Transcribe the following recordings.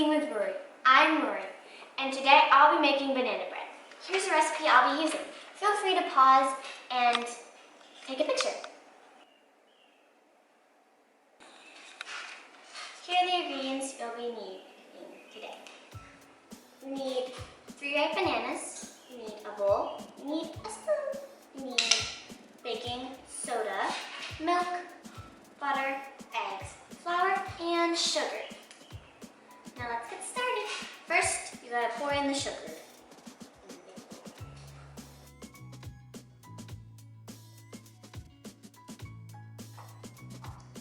Cooking with Rori. I'm Rori, and today I'll be making banana bread. Here's a recipe I'll be using. Feel free to pause and take a picture. Here are the ingredients you'll be needing today. You need 3 ripe bananas, you need a bowl, you need a spoon, you need baking soda, milk, butter, eggs, flour, and sugar. Now let's get started. First, you gotta pour in the sugar.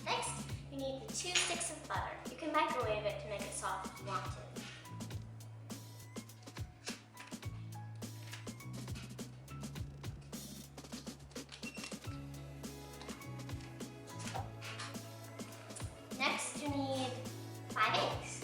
Next, you need the 2 sticks of butter. You can microwave it to make it soft if you want to. Next, you need 5 eggs.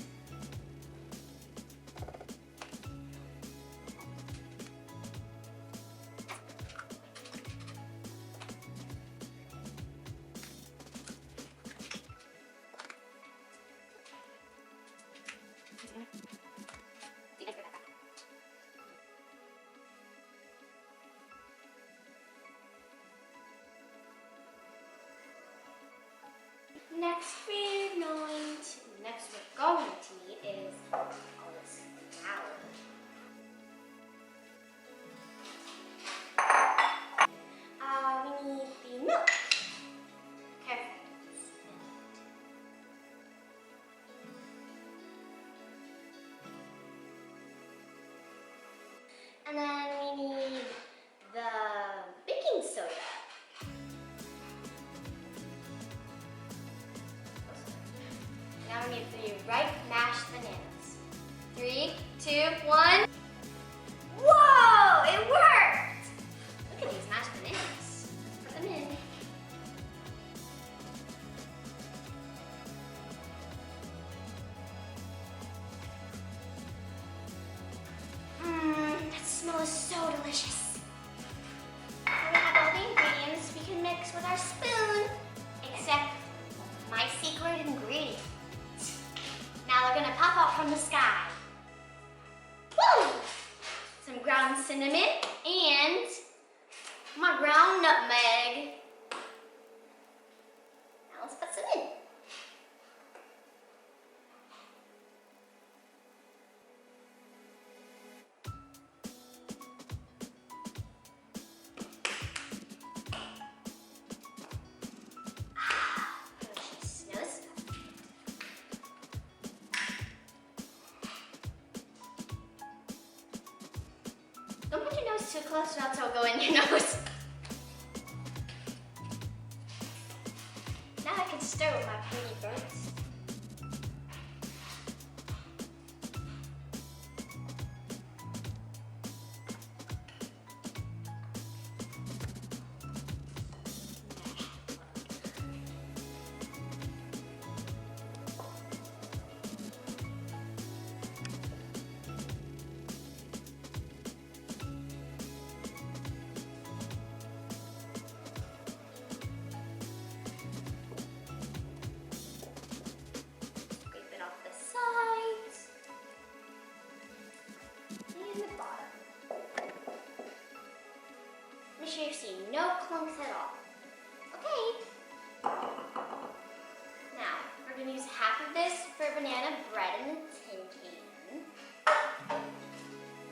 Next we're going to need is all this flour. We need the milk. Careful. And then we need the baking soda. Now we need 3 ripe mashed bananas. 3, 2, 1. Whoa! It worked! Look at these mashed bananas. Put them in. That smell is so delicious. Now we have all the ingredients we can mix with our spoon, except my secret ingredient. Now they're gonna pop out from the sky. Woo! Some ground cinnamon and my ground nutmeg. Now let's put some in. Delicious. Now this stuff. Don't put your nose too close or else it'll go in your nose. Now I can stir with my pretty birds. Make sure you see no clumps at all. Okay. Now, we're going to use half of this for banana bread in the tin can.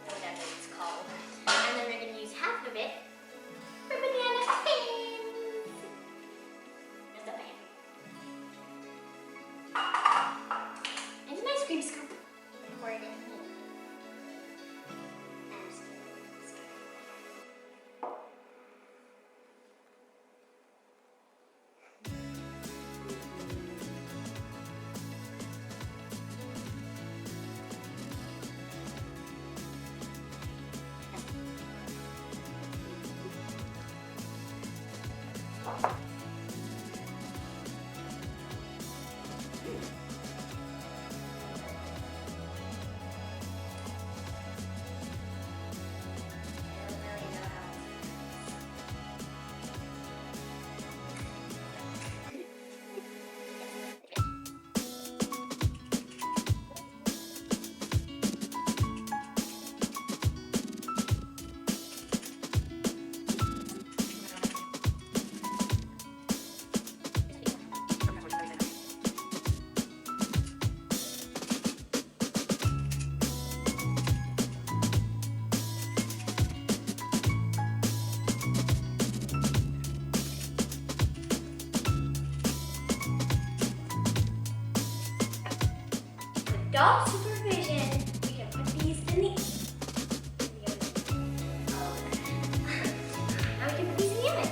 Whatever it's called. And then we're going to use half of it for banana fins. There's the pan. And an ice cream scoop. And pour it in. adult supervision, we can put these in the now we can put these in the oven.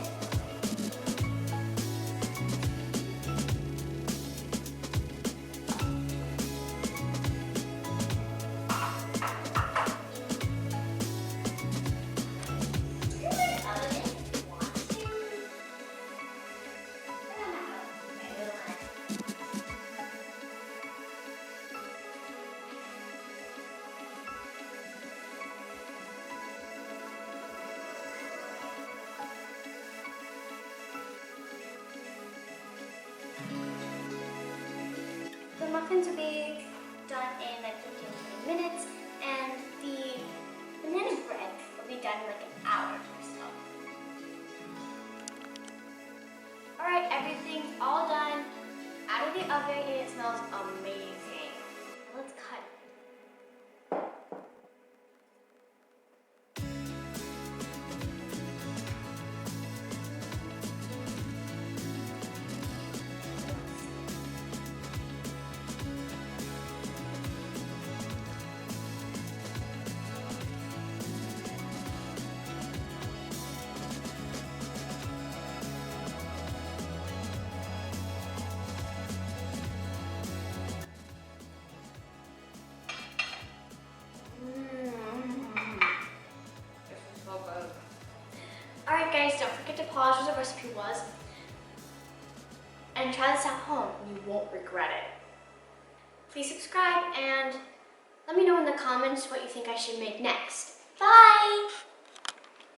The muffins will be done in like 15 to 20 minutes, and the banana bread will be done in like an hour or so. Alright, everything's all done out of the oven and it smells amazing. Let's cut it. Alright guys, don't forget to pause what the recipe was and try this at home. You won't regret it. Please subscribe and let me know in the comments what you think I should make next. Bye!